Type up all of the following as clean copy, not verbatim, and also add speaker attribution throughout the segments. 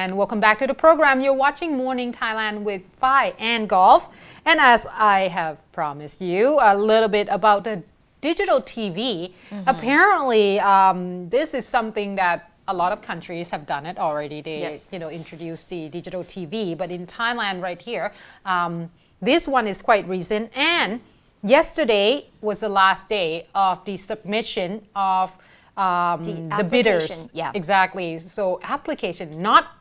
Speaker 1: and welcome back to the program. You're watching Morning Thailand with Phi and Golf. And as I have promised you a little bit about the digital TV, apparently this is something that a lot of countries have done it already. They introduced the digital TV, but in Thailand right here, this one is quite recent. And yesterday was the last day of the submission of the bidders. Exactly. So application, not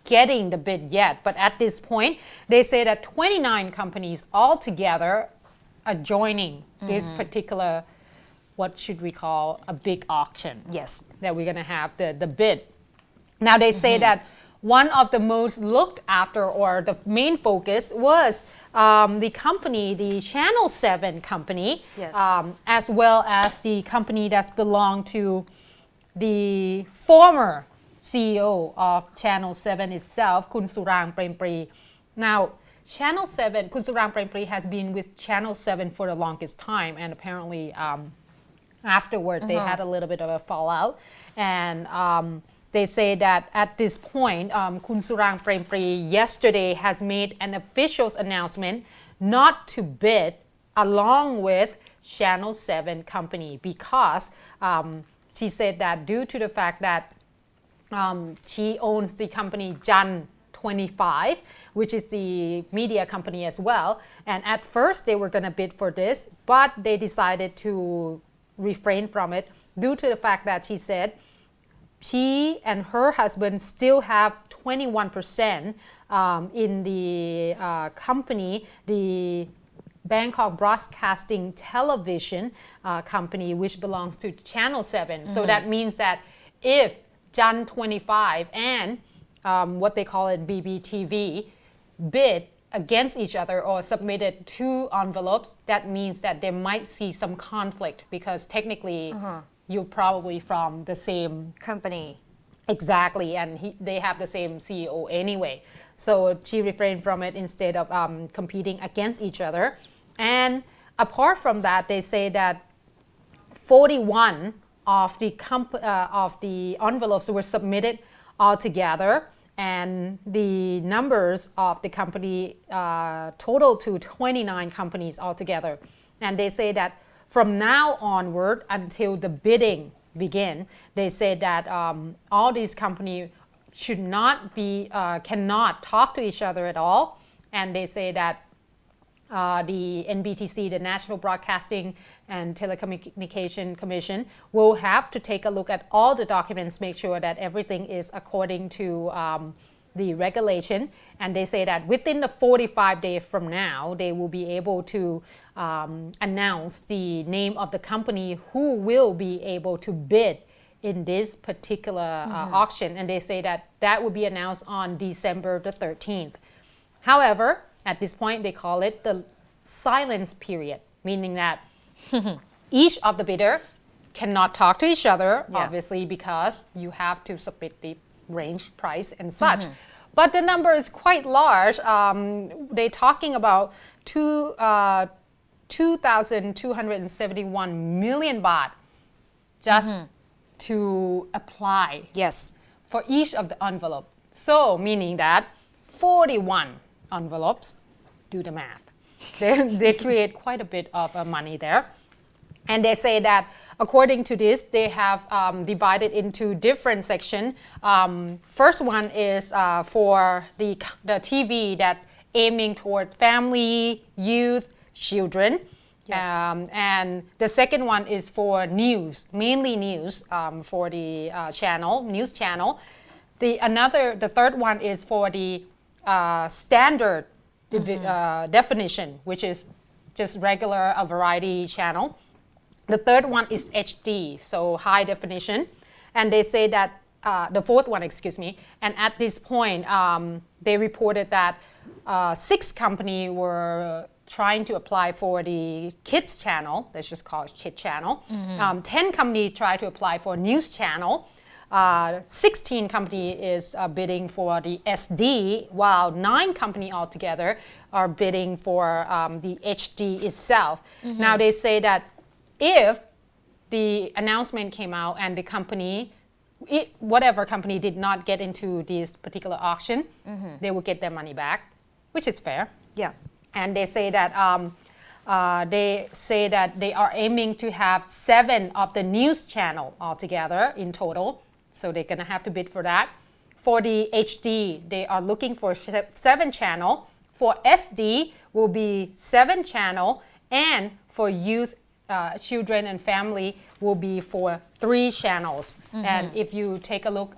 Speaker 1: getting the bid yet, but at this point, they say that 29 companies altogether are joining this particular, what should we call, a big auction.
Speaker 2: Yes.
Speaker 1: That we're going to have the bid. Now they say that one of the most looked after, or the main focus, was the company, the Channel 7 company, as well as the company that's belonged to the former CEO of Channel 7 itself, Kun Surang Prempri. Now, Channel 7, Kun Surang Prempri has been with Channel 7 for the longest time, and apparently afterward they had a little bit of a fallout. And they say that at this point, Kun Surang Prempri yesterday has made an official announcement not to bid along with Channel 7 company because she said that due to the fact that she owns the company Jan 25, which is the media company as well. And at first they were going to bid for this, but they decided to refrain from it due to the fact that she said she and her husband still have 21% in the company, the Bangkok Broadcasting Television company, which belongs to Channel 7. So that means that if Jan 25 and what they call it BBTV bid against each other or submitted two envelopes, that means that they might see some conflict because technically you're probably from the same
Speaker 2: company.
Speaker 1: Exactly, and they have the same CEO anyway. So she refrained from it instead of competing against each other. And apart from that, they say that 41 of the envelopes were submitted altogether, and the numbers of the company total to 29 companies altogether. And they say that from now onward until the bidding begin, they say that all these companies should not be, cannot talk to each other at all. And they say that the NBTC, the National Broadcasting and Telecommunication Commission, will have to take a look at all the documents, make sure that everything is according to the regulation. And they say that within the 45 days from now, they will be able to announce the name of the company who will be able to bid in this particular auction. And they say that that will be announced on December the 13th. However, at this point, they call it the silence period, meaning that each of the bidder cannot talk to each other, obviously, because you have to submit the range, price, and such. But the number is quite large. They're talking about 2,271 million baht just to apply for each of the envelope. So, meaning that 41 envelopes, do the math. They create quite a bit of money there. And they say that according to this, they have divided into different sections. First one is for the TV that aiming toward family, youth, children. And the second one is for news, mainly news for the news channel. The third one is for the standard definition, which is just regular variety channel. The third one is HD, so high definition. And they say that, the fourth one, and at this point, they reported that 6 companies were trying to apply for the kids channel, let's just call it kid channel. 10 companies tried to apply for news channel. 16 companies is bidding for the SD, while 9 companies altogether are bidding for the HD itself. Now they say that if the announcement came out and the company whatever company did not get into this particular auction, they will get their money back, which is fair.
Speaker 2: Yeah.
Speaker 1: And they say that they are aiming to have 7 of the news channel altogether in total. So they're gonna have to bid for that. For the HD, they are looking for 7 channel. For SD will be 7 channel, and for youth, children and family will be for 3 channels. And if you take a look,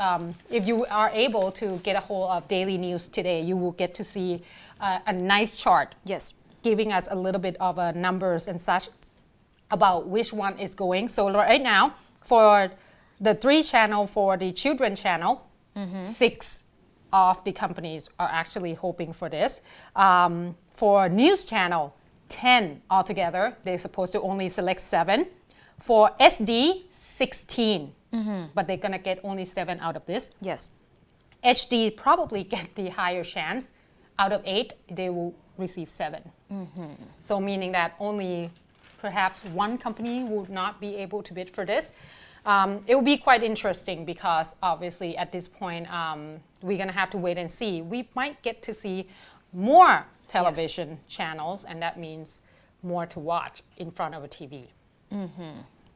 Speaker 1: if you are able to get a hold of daily news today, you will get to see a nice chart.
Speaker 2: Yes.
Speaker 1: Giving us a little bit of numbers and such about which one is going. So right now, for the 3 channel, for the children channel, 6 of the companies are actually hoping for this. For news channel, 10 altogether. They're supposed to only select 7. For SD, 16. But they're gonna get only 7 out of this.
Speaker 2: Yes.
Speaker 1: HD probably get the higher chance. Out of 8, they will receive 7. So meaning that only perhaps 1 company would not be able to bid for this. It will be quite interesting because obviously at this point we're gonna have to wait and see. We might get to see more television channels, and that means more to watch in front of a TV.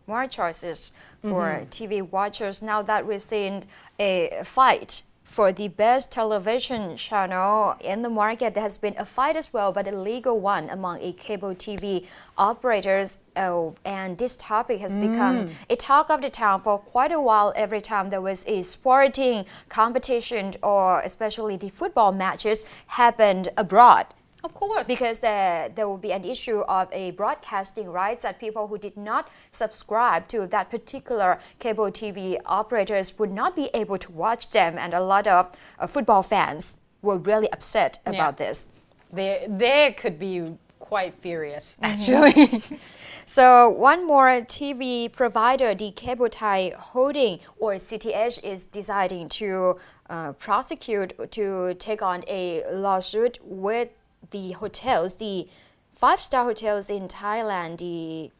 Speaker 2: More choices for TV watchers now that we've seen a fight for the best television channel in the market. There has been a fight as well, but a legal one among a cable TV operators. And this topic has become a talk of the town for quite a while. Every time there was a sporting competition, or especially the football matches happened abroad.
Speaker 1: Of course.
Speaker 2: Because there will be an issue of a broadcasting rights that people who did not subscribe to that particular cable TV operators would not be able to watch them, and a lot of football fans were really upset about this.
Speaker 1: They could be quite furious, actually.
Speaker 2: So one more TV provider, the Cable Thai Holding, or CTH, is deciding to prosecute, to take on a lawsuit with the hotels, the 5-star hotels in Thailand,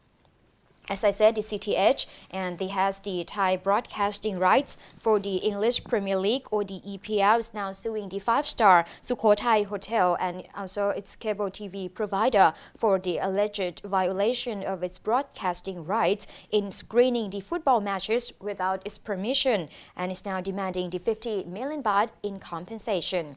Speaker 2: as I said, the CTH, and they has the Thai broadcasting rights for the English Premier League, or the EPL, is now suing the 5-star Sukhothai Hotel and also its cable TV provider for the alleged violation of its broadcasting rights in screening the football matches without its permission, and is now demanding the 50 million baht in compensation.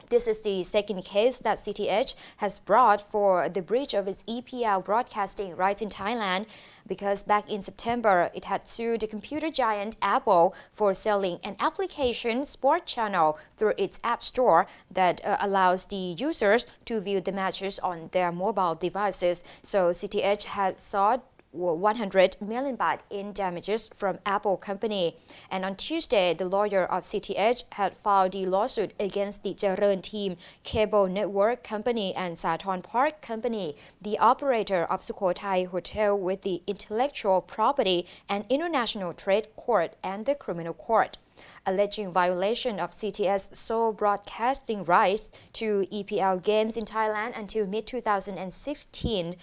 Speaker 2: This is the second case that CTH has brought for the breach of its EPL broadcasting rights in Thailand, because back in September, it had sued the computer giant Apple for selling an application sport channel through its app store that allows the users to view the matches on their mobile devices. So CTH had sought 100 million baht in damages from Apple company. And on Tuesday, the lawyer of CTH had filed the lawsuit against the Jarean Team Cable Network Company and Sathorn Park Company, the operator of Sukhothai Hotel, with the Intellectual Property and International Trade Court and the Criminal Court, alleging violation of CTS sole broadcasting rights to EPL games in Thailand until mid-2016.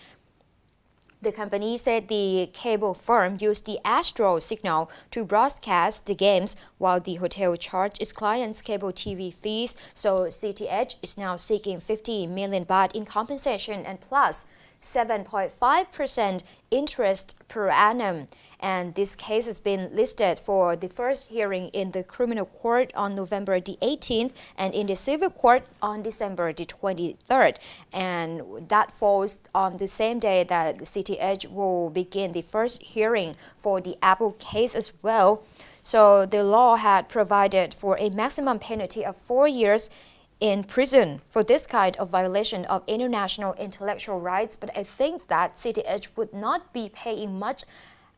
Speaker 2: The company said the cable firm used the Astro signal to broadcast the games, while the hotel charged its clients cable TV fees. So CTH is now seeking 50 million baht in compensation and plus 7.5% interest per annum. And this case has been listed for the first hearing in the criminal court on November the 18th and in the civil court on December the 23rd. And that falls on the same day that CTH will begin the first hearing for the Apple case as well. So the law had provided for a maximum penalty of 4 years in prison for this kind of violation of international intellectual rights. But I think that CTH would not be paying much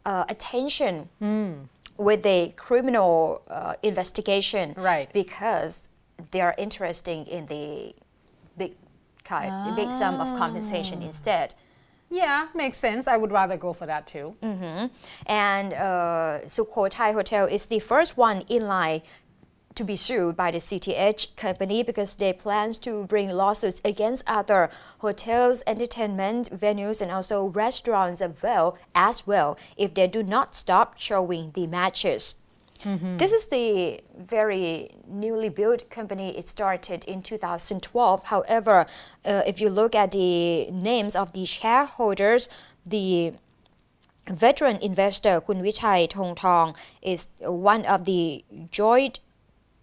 Speaker 2: attention with a criminal investigation,
Speaker 1: right?
Speaker 2: Because they are interested in the big sum of compensation instead.
Speaker 1: Yeah, makes sense. I would rather go for that too.
Speaker 2: And Sukhothai Hotel is the first one in line to be sued by the CTH company, because they plans to bring lawsuits against other hotels, entertainment venues, and also restaurants as well if they do not stop showing the matches. This is the very newly built company. It started in 2012. However, if you look at the names of the shareholders, the veteran investor Kun Vichai Thongthong is one of the joint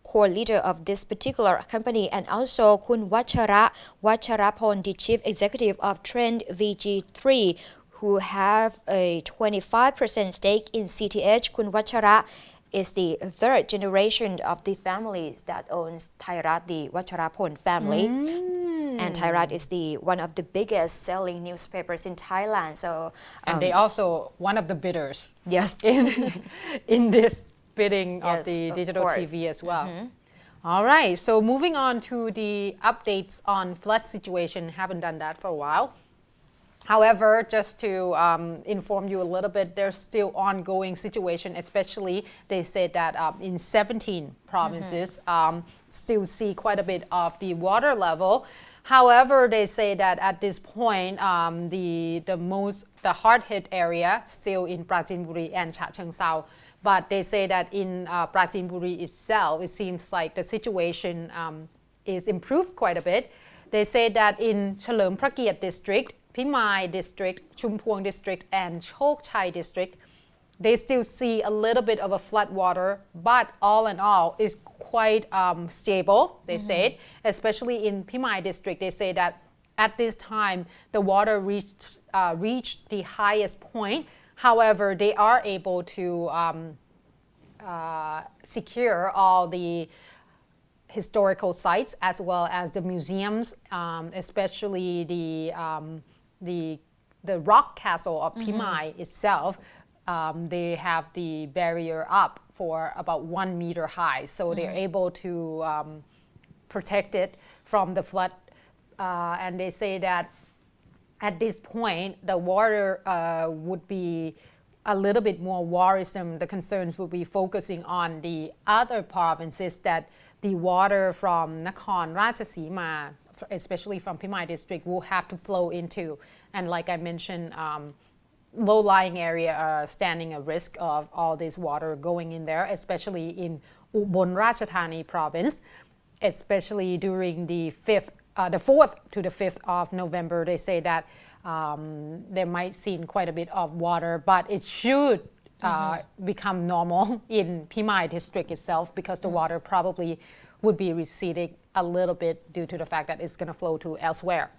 Speaker 2: core leader of this particular company, and also Kun Vacharapon, the chief executive of Trend VG3, who have a 25% stake in CTH. Kun Vachara is the third generation of the families that owns Thairat, the Vacharapon family. And Thairat is one of the biggest selling newspapers in Thailand. So
Speaker 1: and they also one of the bidders.
Speaker 2: Yes.
Speaker 1: in this bidding of
Speaker 2: Yes,
Speaker 1: the
Speaker 2: of
Speaker 1: digital
Speaker 2: course.
Speaker 1: TV as well. All right. So moving on to the updates on flood situation. Haven't done that for a while. However, just to inform you a little bit, there's still ongoing situation, especially they said that in 17 provinces still see quite a bit of the water level. However, they say that at this point, the hard hit area still in Prachinburi and Chachoengsao. But they say that in Prachinburi itself, it seems like the situation is improved quite a bit. They say that in Chalerm Prakiat district, Pimai district, Chumphwang district, and Chok Chai district, they still see a little bit of a flood water, but all in all is quite stable, they said. Especially in Pimai district, they say that at this time, the water reached the highest point. However, they are able to secure all the historical sites as well as the museums, especially the rock castle of Pimai itself. They have the barrier up for about 1 meter high, so they're able to protect it from the flood. And they say that at this point, the water would be a little bit more worrisome. The concerns will be focusing on the other provinces that the water from Nakhon Ratchasima, especially from Pimai district, will have to flow into. And like I mentioned, low-lying area are standing a risk of all this water going in there, especially in Ubon Ratchathani province, especially during the 4th to the 5th of November. They say that they might see quite a bit of water, but it should become normal in Pimai district itself, because the water probably would be receding a little bit due to the fact that it's going to flow to elsewhere.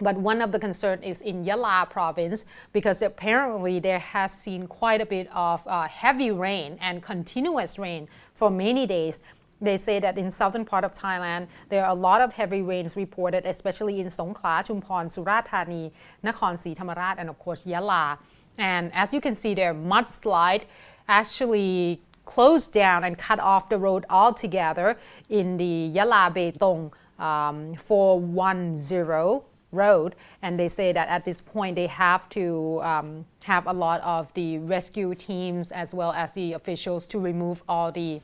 Speaker 1: But one of the concerns is in Yala province, because apparently there has seen quite a bit of heavy rain and continuous rain for many days. They say that in southern part of Thailand, there are a lot of heavy rains reported, especially in Songkhla, Chumphon, Surathani, Nakhon Si Thammarat, and of course Yala. And as you can see there, mudslide actually closed down and cut off the road altogether in the Yala Betong 410 road. And they say that at this point they have to have a lot of the rescue teams as well as the officials to remove all the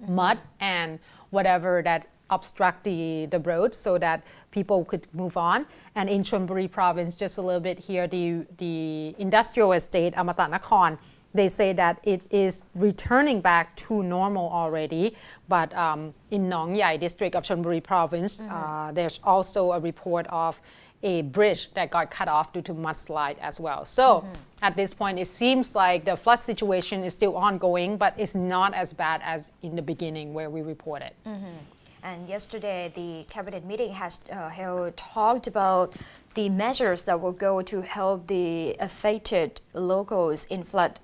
Speaker 1: mud and whatever that obstruct the road so that people could move on. And in Chonburi province, just a little bit here, the industrial estate Amata Nakhon, they say that it is returning back to normal already. But in Nong Yai district of Chonburi province, there's also a report of a bridge that got cut off due to mudslide as well. So at this point, it seems like the flood situation is still ongoing, but it's not as bad as in the beginning where we reported.
Speaker 2: And yesterday, the cabinet meeting has talked about the measures that will go to help the affected locals in flood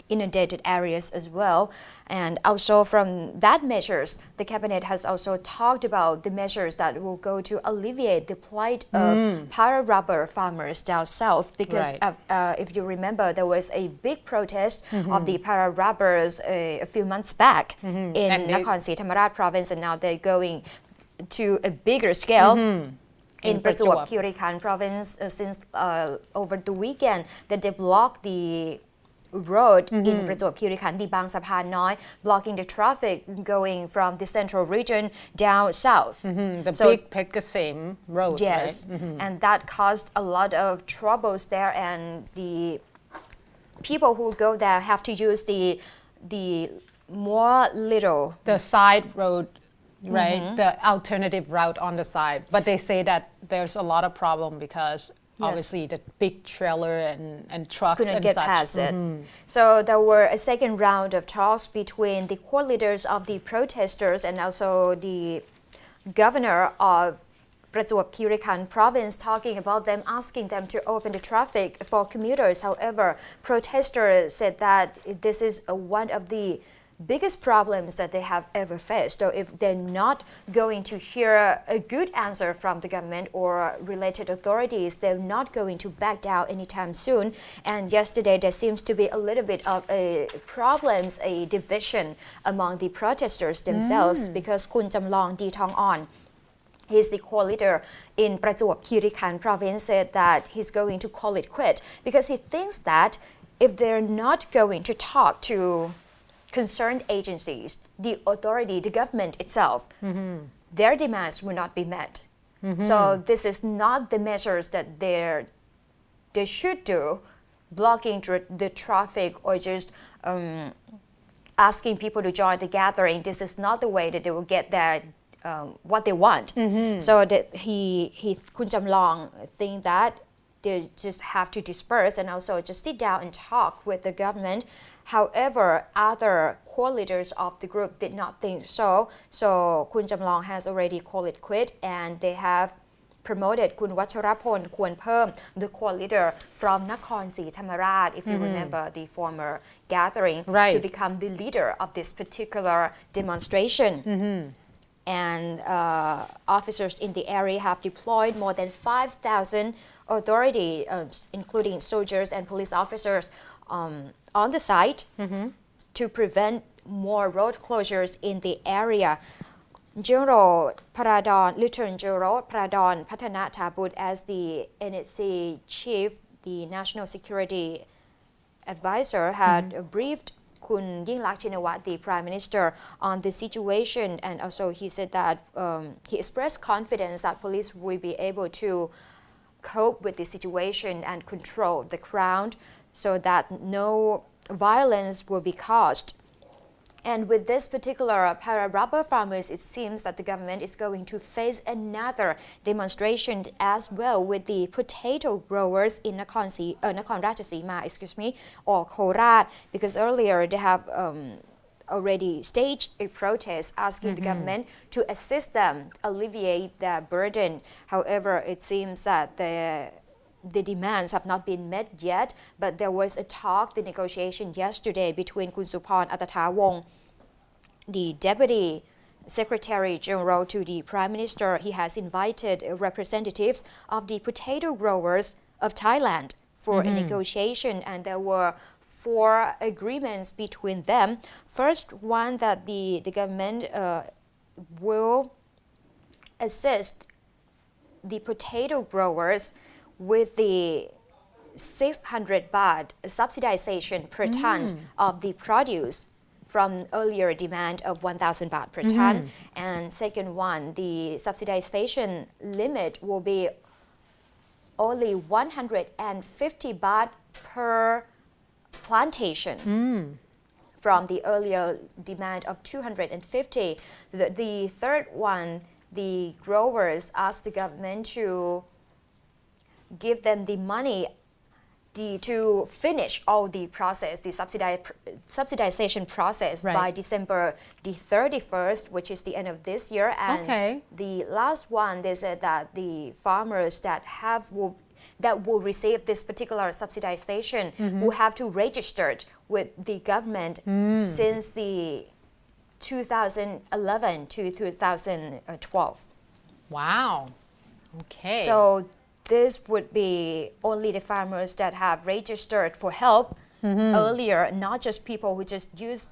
Speaker 2: inundated areas as well. And also from that measures, the cabinet has also talked about the measures that will go to alleviate the plight of para rubber farmers down south. Because if you remember, there was a big protest of the para rubbers a few months back in Nakhon Si Thammarat province, and now they're going to a bigger scale. In Prachuap Khiri Khan province, since over the weekend, that they blocked the road in Prachuap Khiri Khan, the Bang Saphan Noi, blocking the traffic going from the central region down south.
Speaker 1: The big Phet Kasem road.
Speaker 2: Yes,
Speaker 1: right?
Speaker 2: And that caused a lot of troubles there, and the people who go there have to use the the more little.
Speaker 1: The side road, right? The alternative route on the side. But they say that there's a lot of problem because obviously the big trailer and trucks
Speaker 2: Couldn't
Speaker 1: and
Speaker 2: get
Speaker 1: such.
Speaker 2: past it. So there were a second round of talks between the core leaders of the protesters and also the governor of Prachuap Khiri Khan province, talking about them, asking them to open the traffic for commuters. However, protesters said that this is one of the biggest problems that they have ever faced. So if they're not going to hear a good answer from the government or related authorities, they're not going to back down anytime soon. And yesterday there seems to be a little bit of a problems, a division among the protesters themselves, because Kun Jamlong Ditongorn, he's the core leader in Prachuap Khiri Khan province, said that he's going to call it quit because he thinks that if they're not going to talk to concerned agencies, the authority, the government itself, their demands will not be met. So this is not the measures that they should do, blocking the traffic or just asking people to join the gathering. This is not the way that they will get their what they want. So that Kun Jamlong think that they just have to disperse and also just sit down and talk with the government. However, other core leaders of the group did not think so. So Kun Jamlong has already called it quit, and they have promoted Kun Wacharapon Kwan Perm, the core leader from Nakhon Si Thammarat, if you remember the former gathering, to become the leader of this particular demonstration. And officers in the area have deployed more than 5,000 authorities, including soldiers and police officers, on the site to prevent more road closures in the area. General Paradon, Lieutenant General Paradon Patana Thabut, as the NSC chief, the National Security Advisor, had briefed Kun Yingluck Shinawatra, the Prime Minister, on the situation, and also he said that he expressed confidence that police will be able to cope with the situation and control the crowd so that no violence will be caused. And with this particular para-rubber farmers, it seems that the government is going to face another demonstration as well with the potato growers in Nakhon Ratchasima, or Korat, because earlier they have already staged a protest asking the government to assist them, alleviate their burden. However, it seems that the demands have not been met yet, but there was a talk, the negotiation yesterday between Kun Suphon Atathawong, the Deputy Secretary General to the Prime Minister. He has invited representatives of the potato growers of Thailand for a negotiation, and there were 4 agreements between them. First one, that the government will assist the potato growers with the 600 baht subsidization per ton of the produce from earlier demand of 1,000 baht per ton. And second one, the subsidization limit will be only 150 baht per plantation from the earlier demand of 250. The third one, the growers asked the government to give them the money to finish all the process, the subsidization process by December the 31st, which is the end of this year. And the last one, they said that the farmers that will receive this particular subsidization will have to register with the government since the 2011 to 2012.
Speaker 1: Wow. Okay.
Speaker 2: So this would be only the farmers that have registered for help earlier, not just people who just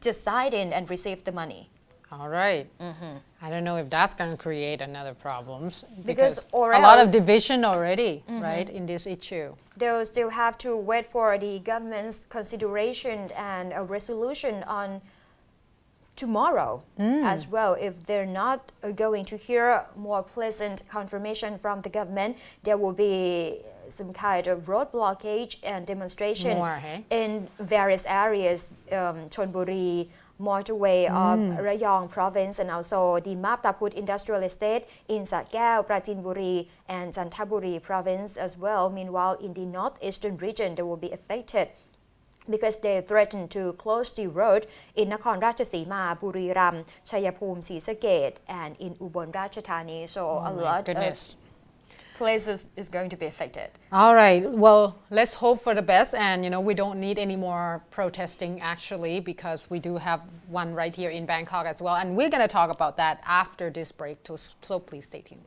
Speaker 2: sign in and receive the money.
Speaker 1: All right. I don't know if that's going to create another problems
Speaker 2: because or
Speaker 1: a lot of division already, right, in this issue.
Speaker 2: They'll still have to wait for the government's consideration and a resolution on tomorrow as well. If they're not going to hear more pleasant confirmation from the government, there will be some kind of road blockage and demonstration
Speaker 1: More, hey?
Speaker 2: in various areas, Chonburi, motorway of Rayong province, and also the Maptaput industrial estate in Sakeo, Prachinburi, and Chantaburi province as well. Meanwhile, in the northeastern region, they will be affected because they threatened to close the road in Nakhon Ratchasima, Buriram, Chayapum,ศรีสะเกษ and in Ubon Ratchathani. So a lot
Speaker 1: goodness.
Speaker 2: of places is going to be affected.
Speaker 1: All right. Well, let's hope for the best. And, we don't need any more protesting, actually, because we do have one right here in Bangkok as well. And we're going to talk about that after this break, so please stay tuned.